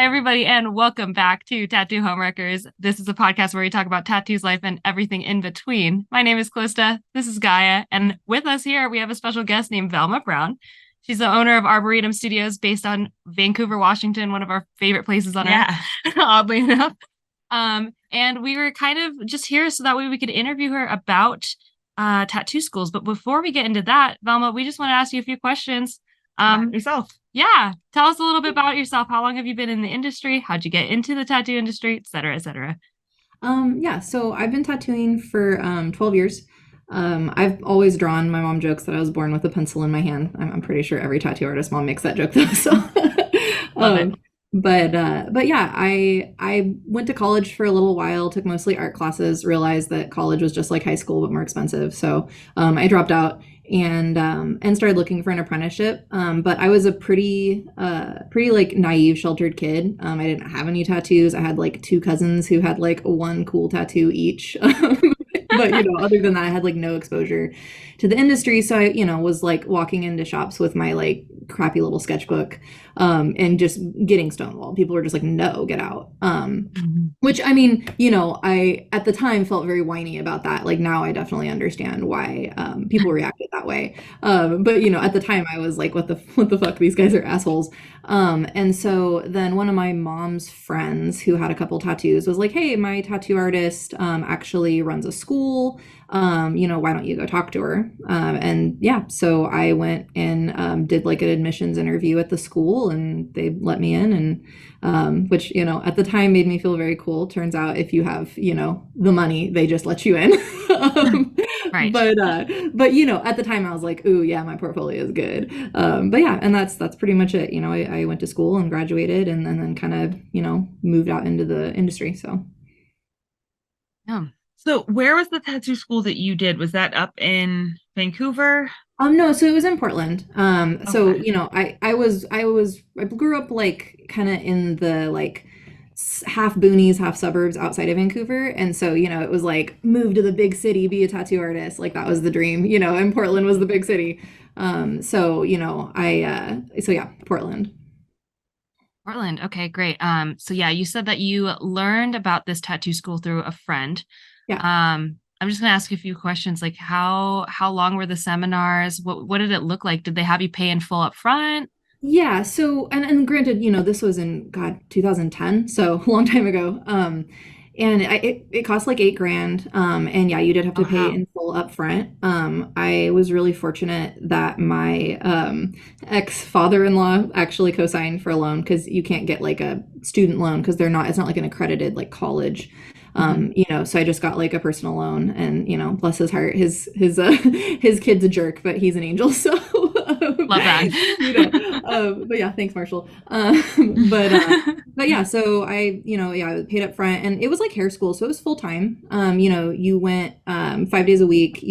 Hi, everybody, and welcome back to Tattoo Homewreckers. This is a podcast where we talk about tattoos, life, and everything in between. My name is Calista. This is Gaia. And with us here, we have a special guest named Velma Brown. She's the owner of Arboretum Studios based on Vancouver, Washington, one of our favorite places on earth, oddly enough. And we were kind of just here so that way we could interview her about tattoo schools. But before we get into that, Velma, we just want to ask you a few questions. Yourself. Yeah. Tell us a little bit about yourself. How long have you been in the industry? How'd you get into the tattoo industry, et cetera, et cetera? So I've been tattooing for 12 years. I've always drawn. My mom jokes that I was born with a pencil in my hand. I'm pretty sure every tattoo artist mom makes that joke though. So, Love it. but yeah, I went to college for a little while, took mostly art classes, realized that college was just like high school but more expensive. So I dropped out and started looking for an apprenticeship. But I was a pretty like naive, sheltered kid. I didn't have any tattoos. I had like two cousins who had like one cool tattoo each. But other than that, I had like no exposure to the industry. So I, was like walking into shops with my like crappy little sketchbook, and just getting stonewalled. People were just like, no, get out. Which I mean, I at the time felt very whiny about that. Like now I definitely understand why people reacted that way. But at the time I was like, what the fuck? These guys are assholes. And so then one of my mom's friends who had a couple tattoos was like, hey, my tattoo artist actually runs a school. Why don't you go talk to her? And yeah, so I went and did like an admissions interview at the school, and they let me in, and which at the time made me feel very cool. Turns out if you have the money, they just let you in. Right. But at the time I was like, ooh yeah, my portfolio is good. But yeah, and that's pretty much it. I went to school and graduated, and then kind of moved out into the industry. So Yeah. So where was the tattoo school that you did? Was that up in Vancouver? no, so it was in Portland. So Okay. I grew up like kind of in the like half boonies, half suburbs outside of Vancouver, and so it was like move to the big city, be a tattoo artist, like that was the dream. And Portland was the big city. So yeah, Portland. Portland. Okay, great. So yeah, you said that you learned about this tattoo school through a friend. Yeah. I'm just gonna ask you a few questions, like how long were the seminars? What did it look like? Did they have you pay in full up front? Yeah, so and granted, this was in God 2010, so a long time ago. And it cost like 8 grand. And yeah, you did have Oh, to pay wow. in full up front. I was really fortunate that my ex father-in-law actually co-signed for a loan, because you can't get like a student loan because it's not like an accredited like college. Mhm. So I just got like a personal loan, and bless his heart, his kid's a jerk, but he's an angel. So Love that. but yeah, thanks, Marshall. But yeah, so I paid up front, and it was like hair school, so it was full time. You went 5 days a week.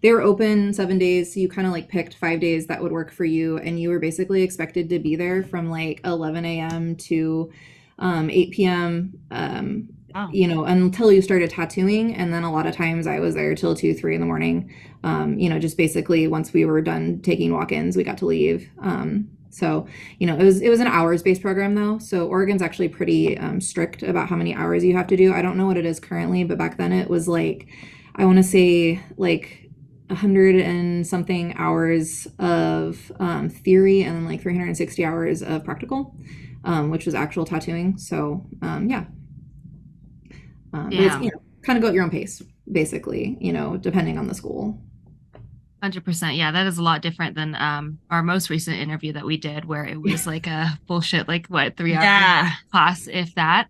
They were open 7 days, so you kind of like picked 5 days that would work for you, and you were basically expected to be there from like 11 a.m. to 8 p.m. Wow. Until you started tattooing. And then a lot of times I was there till 2, 3 in the morning. Just basically once we were done taking walk-ins, we got to leave. So it was an hours-based program though. So Oregon's actually pretty strict about how many hours you have to do. I don't know what it is currently, but back then it was like, I want to say like 100 and something hours of theory, and then like 360 hours of practical, which was actual tattooing. So yeah. But it's, Damn. kind of go at your own pace, basically, depending on the school. 100%. Yeah, that is a lot different than our most recent interview that we did, where it was like a bullshit, like what, 3 hour Yeah. class, if that.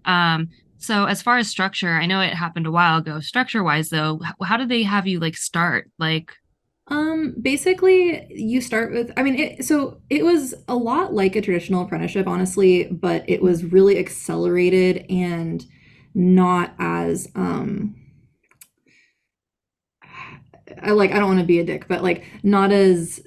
So as far as structure, I know it happened a while ago. Structure wise, though, how did they have you like start? Like, Basically, you start with, I mean, so it was a lot like a traditional apprenticeship, honestly, but it was really accelerated and not as, I don't want to be a dick, but like not as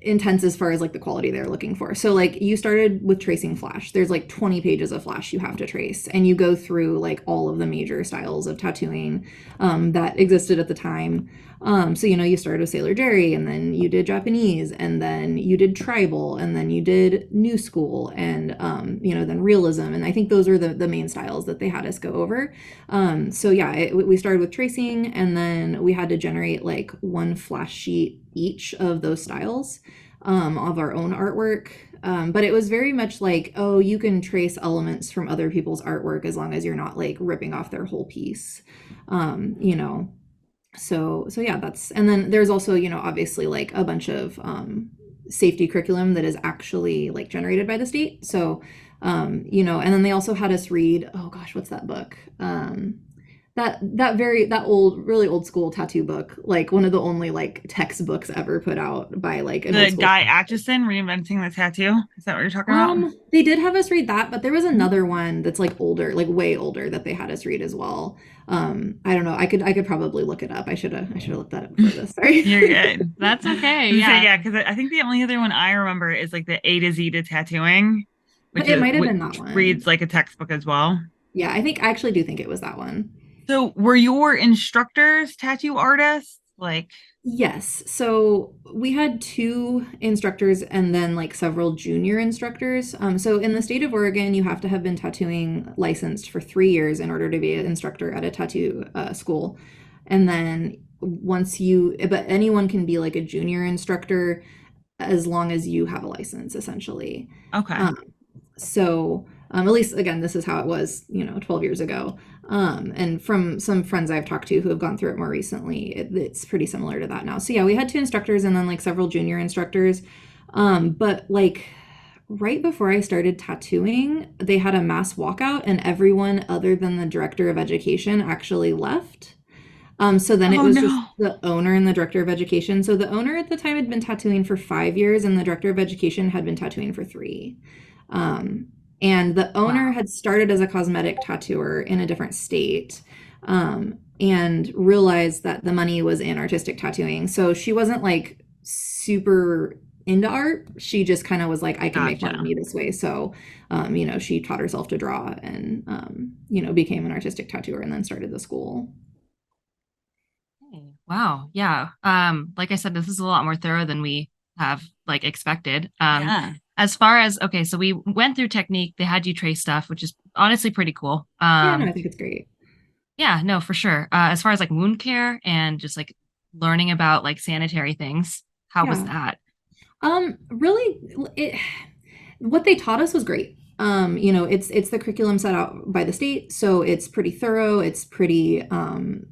intense as far as like the quality they're looking for. So like you started with tracing flash. There's like 20 pages of flash you have to trace, and you go through like all of the major styles of tattooing that existed at the time. So, you know, you started with Sailor Jerry, and then you did Japanese, and then you did tribal, and then you did new school, and, you know, then realism. And I think those are the main styles that they had us go over. So yeah, we started with tracing, and then we had to generate like one flash sheet each of those styles, of our own artwork. But it was very much like, oh, you can trace elements from other people's artwork as long as you're not like ripping off their whole piece, you know. So yeah, that's, and then there's also, you know, obviously like a bunch of safety curriculum that is actually like generated by the state. So you know, and then they also had us read, oh gosh, what's that book? That old, really old school tattoo book, like one of the only like textbooks ever put out by like an old The school Guy tattoo. Atchison reinventing the tattoo. Is that what you're talking about? They did have us read that, but there was another one that's like older, like way older, that they had us read as well. I don't know. I could probably look it up. I should have looked that up before this. Sorry. You're good. That's okay. So, Yeah. yeah, because I think the only other one I remember is like the A to Z to tattooing, But which it is might have which been that one. reads like a textbook as well. Yeah, I actually do think it was that one. So were your instructors tattoo artists? Like, Yes. So we had two instructors and then like several junior instructors. So in the state of Oregon, you have to have been tattooing licensed for 3 years in order to be an instructor at a tattoo school. And then but anyone can be like a junior instructor as long as you have a license, essentially. okay. So at least again, this is how it was, you know, 12 years ago. And from some friends I've talked to who have gone through it more recently, it's pretty similar to that now. So yeah, we had two instructors and then like several junior instructors. But like right before I started tattooing, they had a mass walkout and everyone other than the director of education actually left. So then it Oh was just no. the owner and the director of education. So the owner at the time had been tattooing for 5 years and the director of education had been tattooing for 3. And the owner Wow. had started as a cosmetic tattooer in a different state, and realized that the money was in artistic tattooing. So she wasn't like super into art. She just kind of was like, I can make more Gotcha. money this way. So, you know, she taught herself to draw and, you know, became an artistic tattooer and then started the school. Hey, wow. Yeah. Like I said, this is a lot more thorough than we have like expected. Yeah. As far as okay, so we went through technique, they had you trace stuff, which is honestly pretty cool. Yeah, no, I think it's great. Yeah, no, for sure. As far as like wound care and just like learning about like sanitary things, how was Yeah. that? Really, what they taught us was great. You know, it's the curriculum set out by the state, so it's pretty thorough. It's pretty,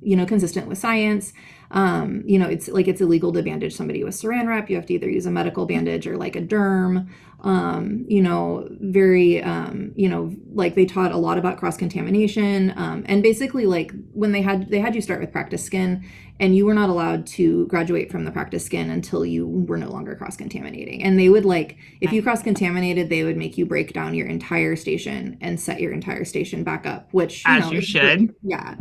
you know, consistent with science. You know, it's illegal to bandage somebody with saran wrap. You have to either use a medical bandage or like a derm. You know, very, you know, like they taught a lot about cross contamination. And basically, like when they had you start with practice skin, and you were not allowed to graduate from the practice skin until you were no longer cross contaminating. And they would like, if you cross contaminated, they would make you break down your entire station and set your entire station back up, which, you As know, you should. yeah.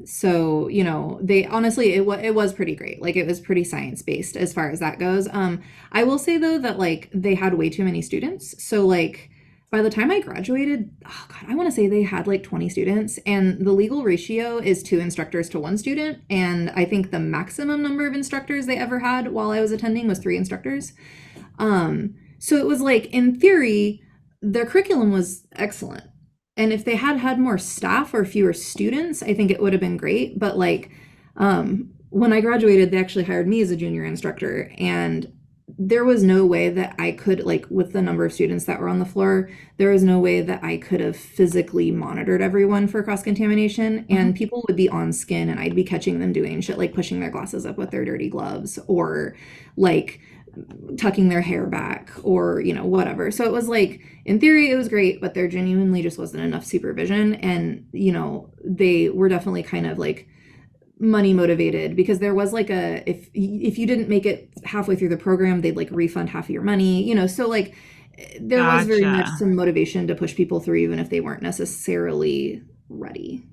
So, you know, they honestly, it was pretty great. Like it was pretty science based as far as that goes. I will say though that like they had way too many students. So like by the time I graduated, oh God, I want to say they had like 20 students, and the legal ratio is 2 instructors to 1 student. And I think the maximum number of instructors they ever had while I was attending was 3 instructors. So it was like, in theory, their curriculum was excellent. And if they had had more staff or fewer students, I think it would have been great. But like, when I graduated, they actually hired me as a junior instructor, and there was no way that I could, like, with the number of students that were on the floor, there was no way that I could have physically monitored everyone for cross contamination. And people would be on skin, and I'd be catching them doing shit like pushing their glasses up with their dirty gloves, or like tucking their hair back, or, you know, whatever. So it was like, in theory, it was great, but there genuinely just wasn't enough supervision. And, you know, they were definitely kind of like money motivated, because there was like if you didn't make it halfway through the program, they'd like refund half of your money, you know. So like there was very much Gotcha. some motivation to push people through even if they weren't necessarily ready.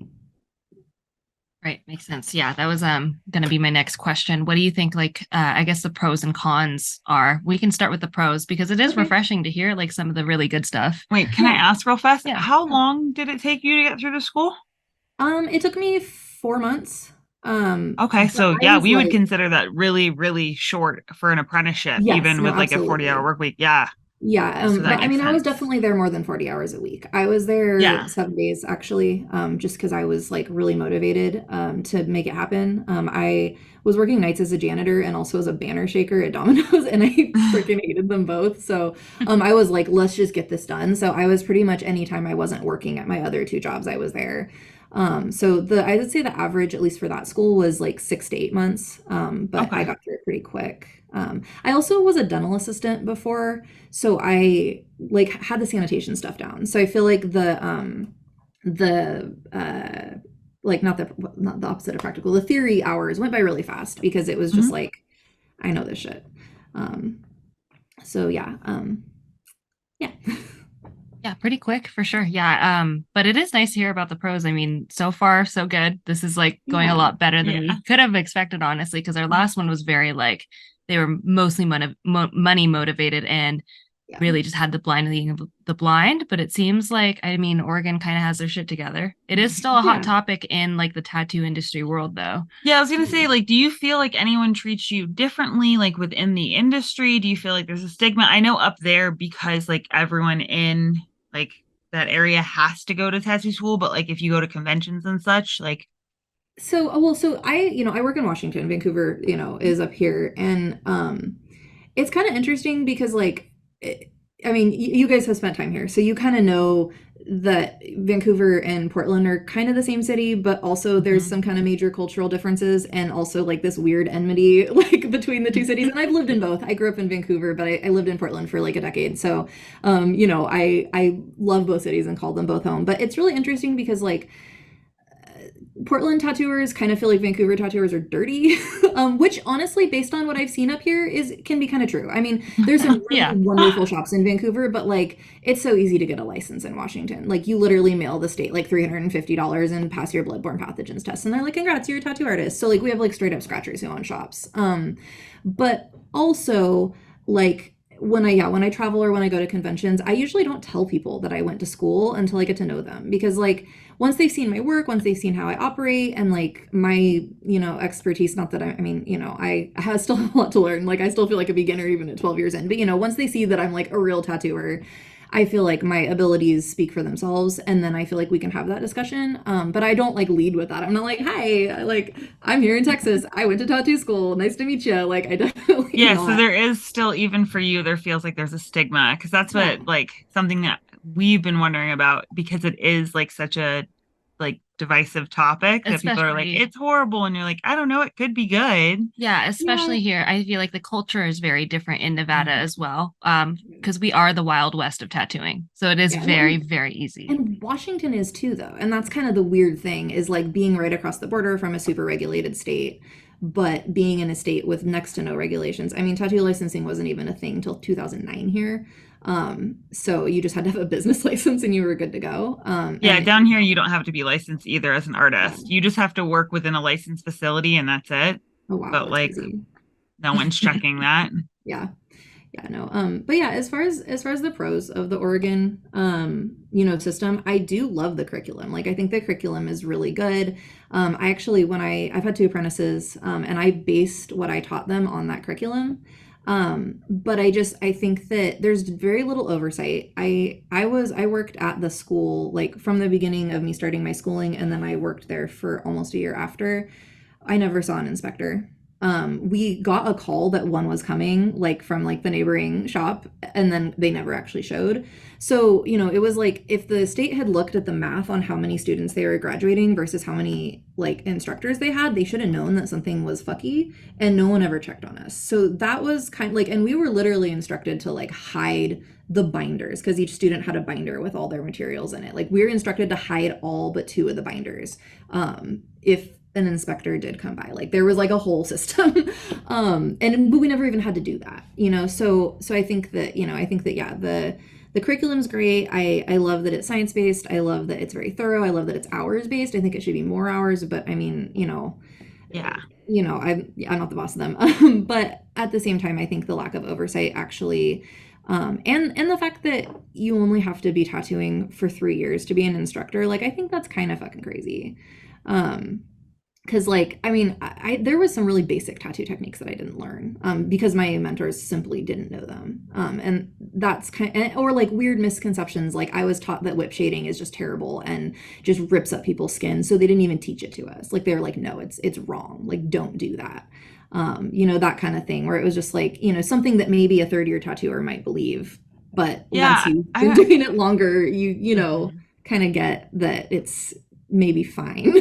Right, makes sense. Yeah, that was gonna be my next question. What do you think like I guess the pros and cons are? We can start with the pros because it is Okay. refreshing to hear like some of the really good stuff. Wait, can I ask real fast? Yeah. How long did it take you to get through the school? It took me 4 months. Okay, But so I yeah, was we would like, consider that really, really short for an apprenticeship, yes, even no, with like a 40-hour absolutely. work week. Yeah, Yeah, so that but I makes mean, I was sense. definitely there more than 40 hours a week. I was there Yeah. 7 days actually, just because I was like really motivated to make it happen. I was working nights as a janitor and also as a banner shaker at Domino's, and I freaking hated them both. So I was like, let's just get this done. So I was pretty much anytime I wasn't working at my other two jobs, I was there. So the I would say the average, at least for that school, was like 6 to 8 months. But I Okay. got through it pretty quick. I also was a dental assistant before, so I like had the sanitation stuff down. So I feel like the like not the opposite of practical, the theory hours went by really fast because it was just Mhm. like I know this shit. Um, so yeah, yeah, Yeah, pretty quick for sure. Yeah. But it is nice to hear about the pros. I mean, so far so good. This is like going a yeah, lot better than Yeah. we could have expected, honestly, because our last one was very like they were mostly money motivated and yeah, really just had the blind leading the blind. But it seems like, I mean, Oregon kind of has their shit together. It is still a hot yeah. topic in like the tattoo industry world, though. Yeah, I was gonna say, like, do you feel like anyone treats you differently, like within the industry? Do you feel like there's a stigma? I know up there because like everyone in like that area has to go to tattoo school, but like if you go to conventions and such, like, So, well, so I work in Washington. Vancouver, is up here, and it's kind of interesting because, like, I mean, you guys have spent time here, so you kind of know that Vancouver and Portland are kind of the same city, but also there's Mhm. some kind of major cultural differences, and also like this weird enmity like between the two cities. And I've lived in both. I grew up in Vancouver, but I lived in Portland for like a decade, so I love both cities and call them both home. But it's really interesting because like Portland tattooers kind of feel like Vancouver tattooers are dirty, which honestly, based on what I've seen up here, is can be kind of true. I mean, there's some really Yeah. wonderful shops in Vancouver, but like it's so easy to get a license in Washington. Like you literally mail the state like $350 and pass your bloodborne pathogens test, and they're like, "Congrats, you're a tattoo artist." So like we have like straight up scratchers who own shops. But also like when I travel or when I go to conventions, I usually don't tell people that I went to school until I get to know them because like once they've seen my work, once they've seen how I operate and like my, expertise, not that I mean, I still have a lot to learn. Like I still feel like a beginner even at 12 years in, but once they see that I'm like a real tattooer, I feel like my abilities speak for themselves, and then I feel like we can have that discussion. But I don't like lead with that. I'm not like, "Hi, like I'm here in Texas. I went to tattoo school. Nice to meet you." Like I definitely am Yeah, so not. there is still, even for you, there feels like there's a stigma because that's Yeah. what like something that we've been wondering about because it is like such a like divisive topic that people are like, Especially it's horrible, and you're like, I don't know, it could be good. Yeah, Yeah. especially here. I feel like the culture is very different in Nevada as well. Because we are the Wild West of tattooing. So it is Yeah. Well, very, very easy. and Washington is too, though. And that's kind of the weird thing is like being right across the border from a super regulated state, but being in a state with next to no regulations. I mean, tattoo licensing wasn't even a thing till 2009 here. So you just had to have a business license and you were good to go. Yeah, And down here you don't have to be licensed either as an yeah. artist. You just have to work within a licensed facility and that's it. Oh, wow, But that's like crazy. no one's checking that. Yeah. Yeah, no. But yeah, as far as the pros of the Oregon system, I do love the curriculum. Like I think the curriculum is really good. I actually I've had two apprentices, and I based what I taught them on that curriculum. But I think that there's very little oversight. I worked at the school like from the beginning of me starting my schooling, and then I worked there for almost a year after. I never saw an inspector. We got a call that one was coming, like from like the neighboring shop, and then they never actually showed. So, it was like if the state had looked at the math on how many students they were graduating versus how many like instructors they had, they should have known that something was fucky, and no one ever checked on us. So that was kind of like, and we were literally instructed to like hide the binders because each student had a binder with all their materials in it. Like we were instructed to hide all but two of the binders. If an inspector did come by, like there was like a whole system. But we never even had to do that, so I think that yeah, the curriculum's great. I love that it's science based. I love that it's very thorough. I love that it's hours based. I think it should be more hours, but I mean, Yeah. I'm not the boss of them. But at the same time, I think the lack of oversight actually, and the fact that you only have to be tattooing for 3 years to be an instructor, like I think that's kind of fucking crazy. um because like I mean there was some really basic tattoo techniques that I didn't learn because my mentors simply didn't know them and that's kind of, or like weird misconceptions, like I was taught that whip shading is just terrible and just rips up people's skin, so they didn't even teach it to us. Like they were like, no, it's wrong, like don't do that. That kind of thing, where it was just like, something that maybe a third year tattooer might believe, but once Yeah, you've been I doing it longer, Mhm. kind of get that it's maybe fine.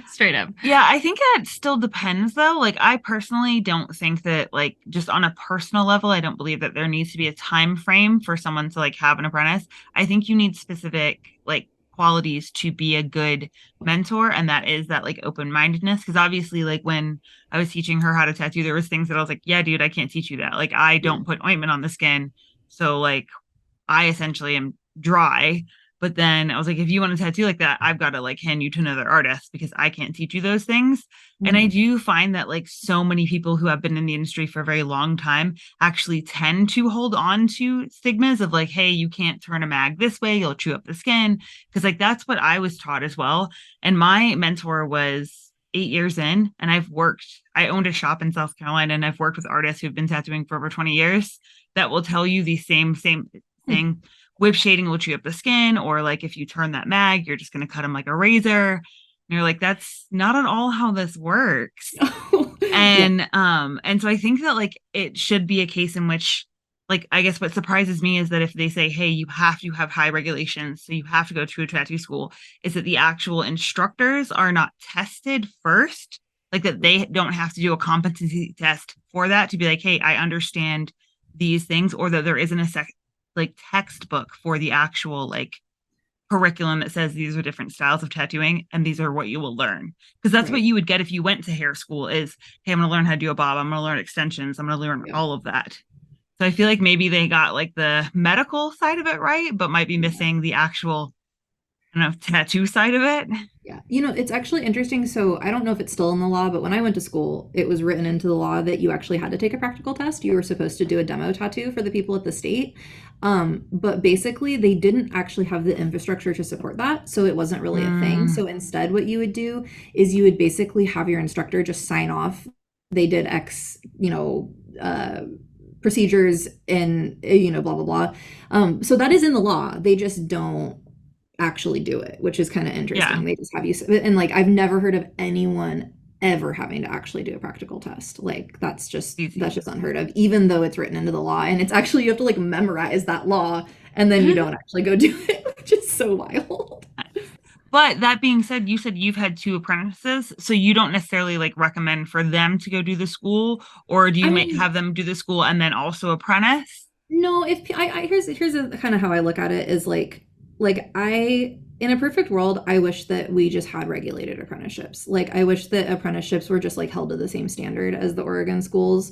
Straight up. Yeah, I think that still depends though. Like I personally don't think that like just on a personal level, I don't believe that there needs to be a time frame for someone to like have an apprentice. I think you need specific like qualities to be a good mentor, and that is that like open-mindedness. Because obviously, like when I was teaching her how to tattoo, there was things that I was like, yeah, dude, I can't teach you that. Like I Yeah, don't put ointment on the skin. So like I essentially am dry. But then I was like, if you want a tattoo like that, I've got to like hand you to another artist because I can't teach you those things. And I mhm, do find that like so many people who have been in the industry for a very long time actually tend to hold on to stigmas of like, hey, you can't turn a mag this way, you'll chew up the skin. Cause like that's what I was taught as well. And my mentor was 8 years in, and I owned a shop in South Carolina, and I've worked with artists who've been tattooing for over 20 years that will tell you the same hmm. thing. Whip shading will chew up the skin, or like if you turn that mag, you're just going to cut them like a razor. And you're like, that's not at all how this works. Yeah, And so I think that like it should be a case in which, like, I guess what surprises me is that if they say, hey, you have to have high regulations, so you have to go to a tattoo school, is that the actual instructors are not tested first, like that they don't have to do a competency test for that to be like, hey, I understand these things, or that there isn't a like textbook for the actual like curriculum that says these are different styles of tattooing and these are what you will learn. Because that's what right. you would get if you went to hair school is, hey, I'm going to learn how to do a bob. I'm going to learn extensions. I'm going to learn Yeah, all of that. So I feel like maybe they got like the medical side of it right, but might be yeah. missing the actual, I don't know, tattoo side of it. Yeah. It's actually interesting. So I don't know if it's still in the law, but when I went to school, it was written into the law that you actually had to take a practical test. You were supposed to do a demo tattoo for the people at the state. But basically, they didn't actually have the infrastructure to support that. So it wasn't really a thing. Mm, So instead, what you would do is you would basically have your instructor just sign off. They did X, procedures and, blah, blah, blah. So that is in the law. They just don't actually do it, which is kind of yeah. interesting. They just have you, and like I've never heard of anyone ever having to actually do a practical test. Like that's Easy. just unheard of, even though it's written into the law. And it's actually, you have to like memorize that law and then you don't actually go do it, which is so wild. But that being said, you said you've had two apprentices, so you don't necessarily like recommend for them to go do the school, or do you I make mean, have them do the school and then also apprentice? no, if here's kind of how I look at it is like I in a perfect world, I wish that we just had regulated apprenticeships. Like I wish that apprenticeships were just like held to the same standard as the Oregon schools.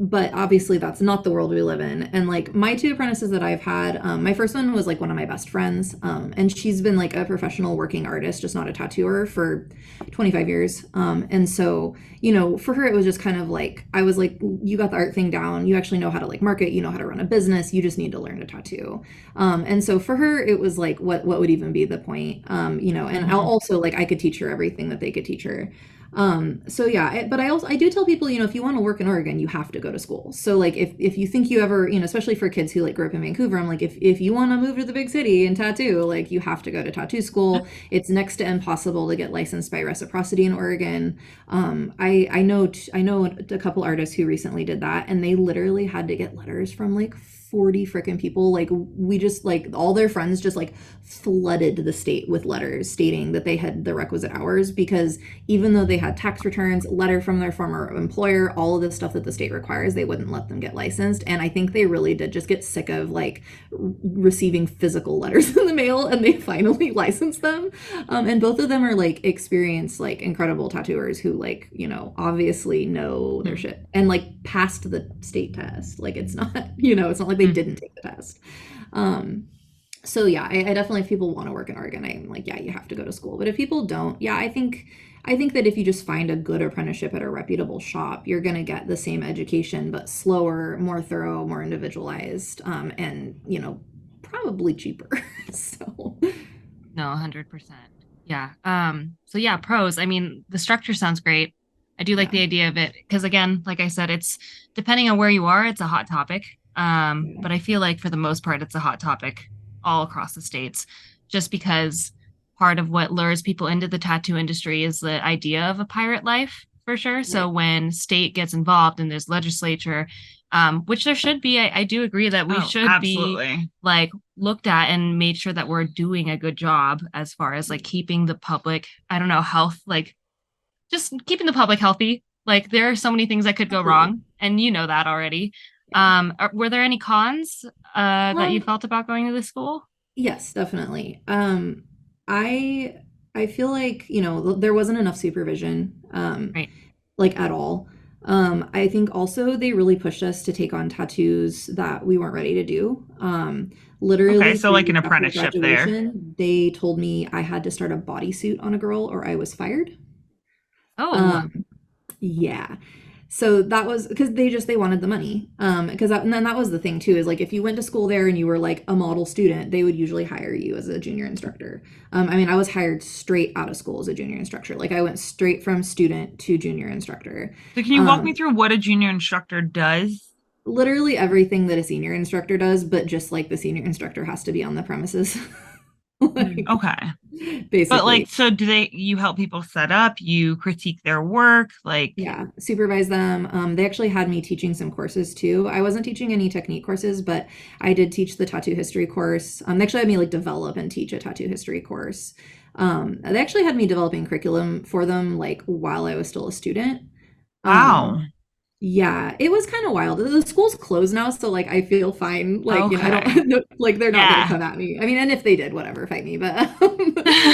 But obviously that's not the world we live in. And like my two apprentices that I've had, my first one was like one of my best friends, and she's been like a professional working artist, just not a tattooer, for 25 years. And so for her, it was just kind of like, I was like, you got the art thing down. You actually know how to like market, you know how to run a business. You just need to learn to tattoo. And so for her, it was like, what would even be the point? And I'll Mm-hmm. also like, I could teach her everything that they could teach her. So yeah, but I do tell people, if you want to work in Oregon, you have to go to school. So like if you think you ever, especially for kids who like grew up in Vancouver, I'm like, if you want to move to the big city and tattoo, like you have to go to tattoo school. It's next to impossible to get licensed by reciprocity in Oregon. I know a couple artists who recently did that, and they literally had to get letters from like 40 freaking people. Like we just like all their friends just like flooded the state with letters stating that they had the requisite hours, because even though they had tax returns, letter from their former employer, all of the stuff that the state requires, they wouldn't let them get licensed. And I think they really did just get sick of like receiving physical letters in the mail, and they finally licensed them. And both of them are like experienced, like incredible tattooers who like, obviously know their shit and like passed the state test. Like it's not like they didn't take the test. Um, so yeah, I definitely, if people want to work in Oregon, I'm like, yeah, you have to go to school. But if people don't, yeah, I think that if you just find a good apprenticeship at a reputable shop, you're gonna get the same education, but slower, more thorough, more individualized, and probably cheaper. So No, 100%. Yeah. So yeah, pros. I mean, the structure sounds great. I do like Yeah. the idea of it because again, like I said, it's depending on where you are, it's a hot topic. Yeah. But I feel like for the most part, it's a hot topic all across the states, just because part of what lures people into the tattoo industry is the idea of a pirate life for sure. So Right. when state gets involved and there's legislature, which there should be, I do agree that we Oh, should be absolutely. like looked at and made sure that we're doing a good job as far as like keeping the public, I don't know, health, like just keeping the public healthy. Like there are so many things that could go Absolutely. wrong, and you know that already. Yeah. Were there any cons that you Um, felt about going to the school? yes, definitely. I I feel like, there wasn't enough supervision, Right. like at all. I think also they really pushed us to take on tattoos that we weren't ready to do. Okay, Literally so three like an weeks after apprenticeship there. graduation, they told me I had to start a bodysuit on a girl or I was fired. Oh, Um, yeah. So that was because they wanted the money. Because and then that was the thing too, is like if you went to school there and you were like a model student, they would usually hire you as a junior instructor. I mean, I was hired straight out of school as a junior instructor. Like I went straight from student to junior instructor. So can you walk me Um, through what a junior instructor does? Literally everything that a senior instructor does, but just like the senior instructor has to be on the premises. Like Okay. But like, basically. so do you help people set up, you critique their work? Like, Yeah, supervise them. They actually had me teaching some courses too. I wasn't teaching any technique courses, but I did teach the tattoo history course. They actually had me like develop and teach a tattoo history course. They actually had me developing curriculum for them like while I was still a student. wow. Um, yeah, it was kind of wild. The school's closed now, so like I feel fine. Like, I Okay. don't no, like they're not gonna Yeah. come at me. I mean, and if they did, whatever, fight me. But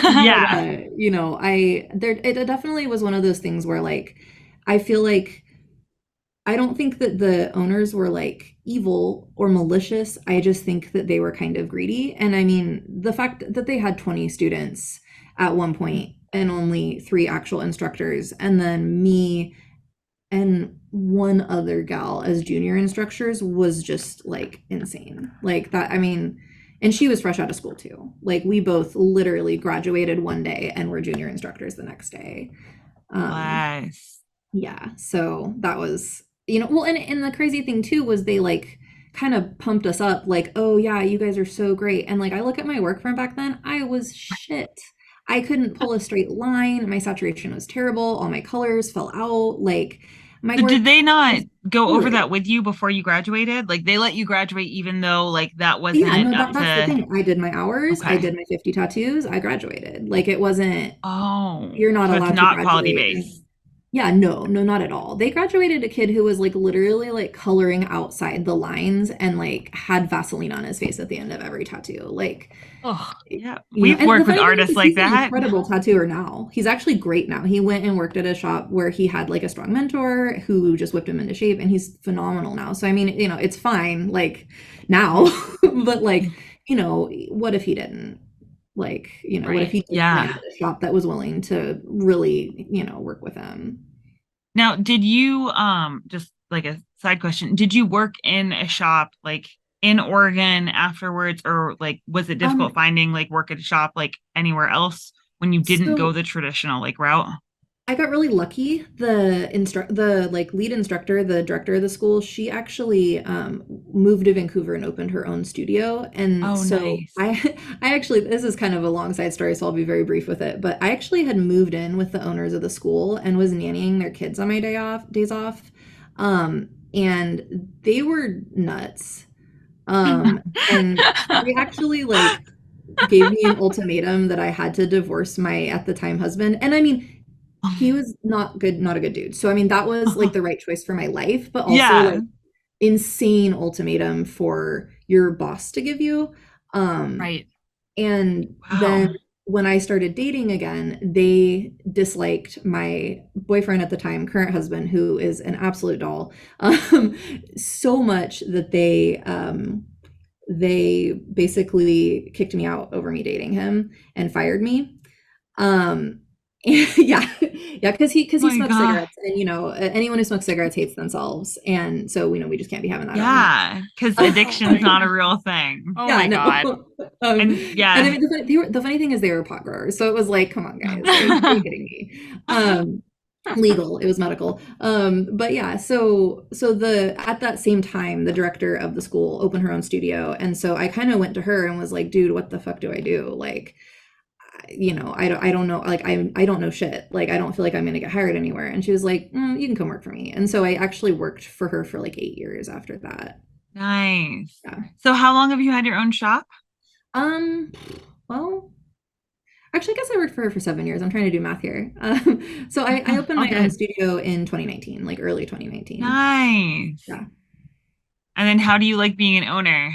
Yeah. I there it definitely was one of those things where like I feel like I don't think that the owners were like evil or malicious. I just think that they were kind of greedy. And I mean, the fact that they had 20 students at one point and only three actual instructors, and then me and one other gal as junior instructors was just like insane. Like that, I mean, and she was fresh out of school too. Like we both literally graduated one day and were junior instructors the next day. Um, Bless. yeah, so that was, well, and the crazy thing too was they like kind of pumped us up, like, oh yeah, you guys are so great. And like I look at my work from back then, I was shit. I couldn't pull a straight line. My saturation was terrible. All my colors fell out. Like my So did work they not was go over horrid. that with you before you graduated? Like they let you graduate even though like that Yeah, wasn't no, up that's the to thing. I did my hours. I okay. did my 50 tattoos. I graduated. Like it wasn't, Oh, you're not so it's allowed to not quality graduate. based. Yeah, no, no, not at all. They graduated a kid who was like literally like coloring outside the lines and like had Vaseline on his face at the end of every tattoo. Like, oh, Yeah. We've and the worked with funny thing artists is like he's an that. incredible tattooer now. He's actually great now. He went and worked at a shop where he had like a strong mentor who just whipped him into shape and he's phenomenal now. So I mean, it's fine like now, but like, what if he didn't? Like, what if right. he just Yeah. landed a shop that was willing to really, work with him? Now, did you just like a side question, did you work in a shop like in Oregon afterwards or like was it Um, difficult finding like work at a shop like anywhere else when you didn't go so the traditional like route? I got really lucky. The like lead instructor, the director of the school, she actually moved to Vancouver and opened her own studio. And Oh, so nice. I actually, this is kind of a long side story, so I'll be very brief with it. But I actually had moved in with the owners of the school and was nannying their kids on my days off. And they were nuts. And they actually like gave me an ultimatum that I had to divorce my at the time husband. And I mean, he was not a good dude. So I mean, that was like the right choice for my life, but also Yeah. like insane ultimatum for your boss to give you. Um, Right. and then Wow. when I started dating again, they disliked my boyfriend at the time, current husband, who is an absolute doll, so much that they basically kicked me out over me dating him and fired me. Um, Yeah, yeah, because he My smokes God. cigarettes, and anyone who smokes cigarettes hates themselves, and so we just can't be having that around. Yeah, because Oh addiction's my not a God. real thing. Oh Yeah, my no. God. And And I yeah. mean, the funny thing is they were pot growers, so it was like, come on, guys, like, are you kidding me? Legal, it was medical. But yeah, so the at that same time, the director of the school opened her own studio, and so I kind of went to her and was like, dude, what the fuck do I do? Like, I don't know, like I don't know shit. Like I don't feel like I'm gonna get hired anywhere. And she was like, you can come work for me. And so I actually worked for her for like 8 years after that. Nice. Yeah. So how long have you had your own shop? Um, well, actually, I guess I worked for her for 7 years. I'm trying to do math here. So I opened All my own good. studio in 2019, like early 2019. Nice. Yeah. And then how do you like being an owner?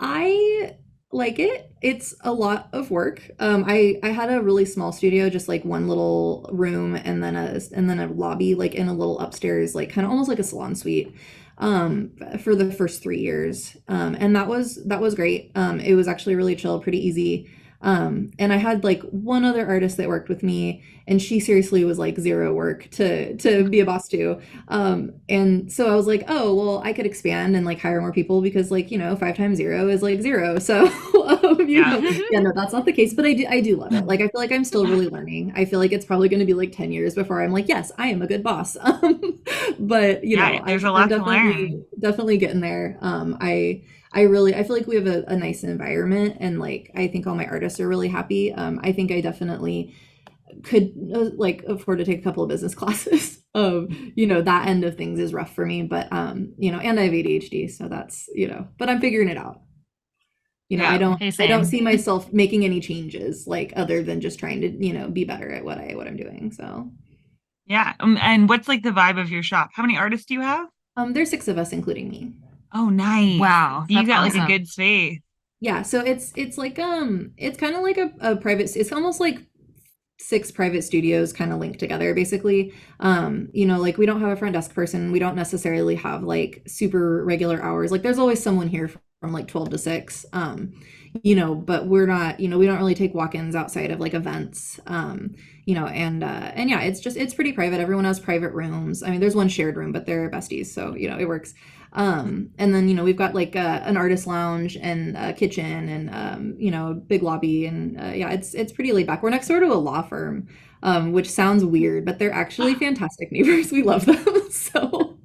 I like it. It's a lot of work. I had a really small studio, just like one little room, and then a lobby, like in a little upstairs, like kind of almost like a salon suite, for the first 3 years. And that was great. It was actually really chill, pretty easy. And I had like one other artist that worked with me, and she seriously was like zero work to be a boss to. And so I was like, oh, well, I could expand and like hire more people because like, 5 times 0 is like 0. So, Yeah. yeah, no, that's not the case, but I do love it. Like, I feel like I'm still really learning. I feel like it's probably going to be like 10 years before I'm like, yes, I am a good boss. But Yeah, I'm, there's a I'm lot to definitely, learn. definitely getting there. I feel like we have a nice environment, and like I think all my artists are really happy. I think I definitely could like afford to take a couple of business classes. That end of things is rough for me, but and I have ADHD, so that's, but I'm figuring it out. I Yeah. don't Hey, I don't same. see myself making any changes like other than just trying to, be better at what I'm doing. So, Yeah. And what's like the vibe of your shop? How many artists do you have? there's 6 of us, including me. Oh, nice. Wow, So you've that's got like a awesome. good space. Yeah, so it's like it's kind of like a private, it's almost like 6 private studios kind of linked together basically. Like we don't have a front desk person, we don't necessarily have like super regular hours. Like there's always someone here from like 12 to 6. But we're not, we don't really take walk-ins outside of like events. And yeah, it's pretty private. Everyone has private rooms. I mean, there's one shared room, but they're besties, so it works. And then we've got like an artist lounge and a kitchen and big lobby, and yeah, it's pretty laid back. We're next door to a law firm, which sounds weird, but they're actually fantastic neighbors. We love them. So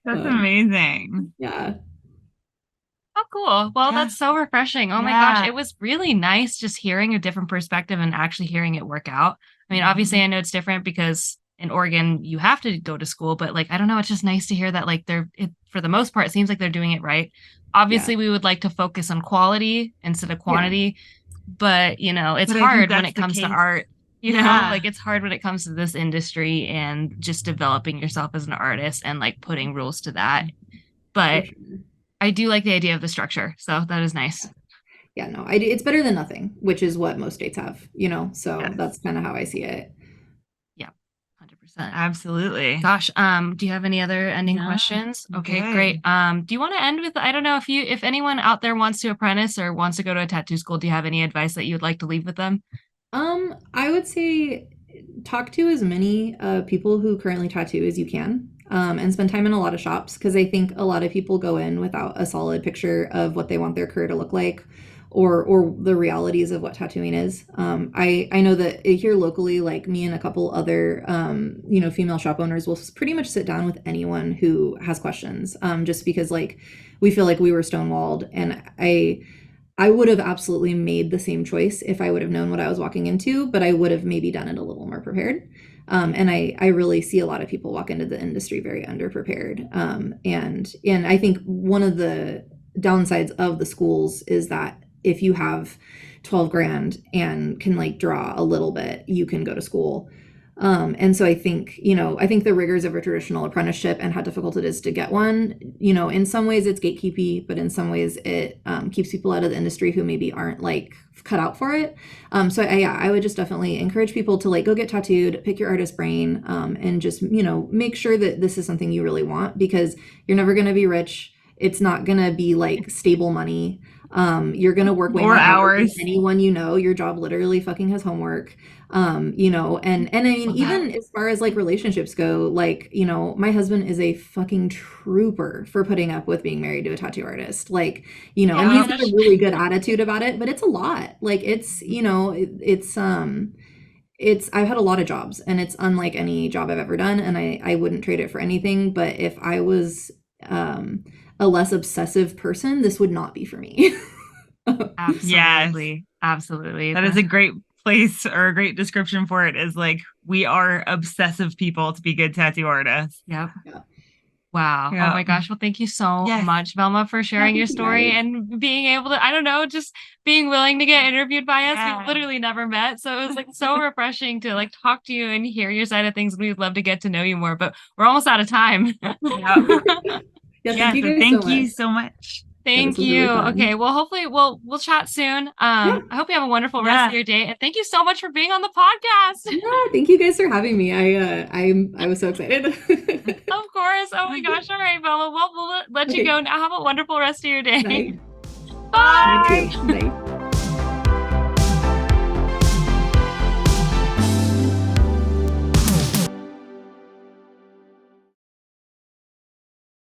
That's um, amazing. yeah, Oh, cool. Well, Yeah. that's so refreshing. Oh my gosh, Yeah. it was really nice just hearing a different perspective and actually hearing it work out. I mean, obviously, Mhm. I know it's different because in Oregon you have to go to school, but like I don't know, it's just nice to hear that like for the most part, it seems like they're doing it right. yeah, Obviously, we would like to focus on quality instead of yeah, quantity, but it's But I think hard when that's it the comes to case. art. Yeah. Like it's hard when it comes to this industry and just developing yourself as an artist and like putting rules to that. for But sure. I do like the idea of the structure. So that is nice. Yeah, no, it's better than nothing, which is what most states have. So Yes. that's kind of how I see it. Yeah, 100%. Absolutely. Gosh, do you have any other ending No, questions? I'm Okay, good. great. Do you want to end with, I don't know, if anyone out there wants to apprentice or wants to go to a tattoo school, do you have any advice that you would like to leave with them? I would say talk to as many people who currently tattoo as you can, and spend time in a lot of shops, because I think a lot of people go in without a solid picture of what they want their career to look like, or the realities of what tattooing is. I know that here locally, like me and a couple other female shop owners will pretty much sit down with anyone who has questions, just because like we feel like we were stonewalled, and I would have absolutely made the same choice if I would have known what I was walking into, but I would have maybe done it a little more prepared. And I really see a lot of people walk into the industry very underprepared. And I think one of the downsides of the schools is that if you have 12 grand and can like draw a little bit, you can go to school. And so I think the rigors of a traditional apprenticeship and how difficult it is to get one, in some ways it's gatekeepy, but in some ways it keeps people out of the industry who maybe aren't like cut out for it. Yeah, I would just definitely encourage people to like go get tattooed, pick your artist brain, and just, make sure that this is something you really want, because you're never going to be rich. It's not going to be like stable money. You're going to work way More more hours hours. than anyone you know. Your job literally fucking has homework. You know, and I mean, Love even that. as far as like relationships go, like, you know, my husband is a fucking trooper for putting up with being married to a tattoo artist. Like, you know, Oh and my he's got a gosh. really good attitude about it, but it's a lot. Like it's, you know, it's I've had a lot of jobs and it's unlike any job I've ever done, and I wouldn't trade it for anything. But if I was a less obsessive person, this would not be for me. Yes. Absolutely. Absolutely. That is a great place or a great description for it, is like, we are obsessive people to be good tattoo artists. Yep. Yeah. Wow. Oh Yeah. my gosh. Well, thank you so Yes. much, Velma, for Yeah, sharing your thank you story guys. and being able to, I don't know, just being willing to get interviewed by us. Yeah. We've literally never met. So it was like so refreshing to like talk to you and hear your side of things. We'd love to get to know you more, but we're almost out of time. Yeah. Yeah, thank Yeah. you So guys so thank you much. so much. Yeah, this Thank was you. really fun. Okay. Well, hopefully we'll chat soon. Yeah. I hope you have a wonderful rest of Yeah. your day. And thank you so much for being on the podcast. Yeah, thank you guys for having me. I was so excited. Of course. Oh my gosh. All right, Velma. Well, we'll let you Okay. go now. Have a wonderful rest of your day. Bye. You Bye. too. Bye.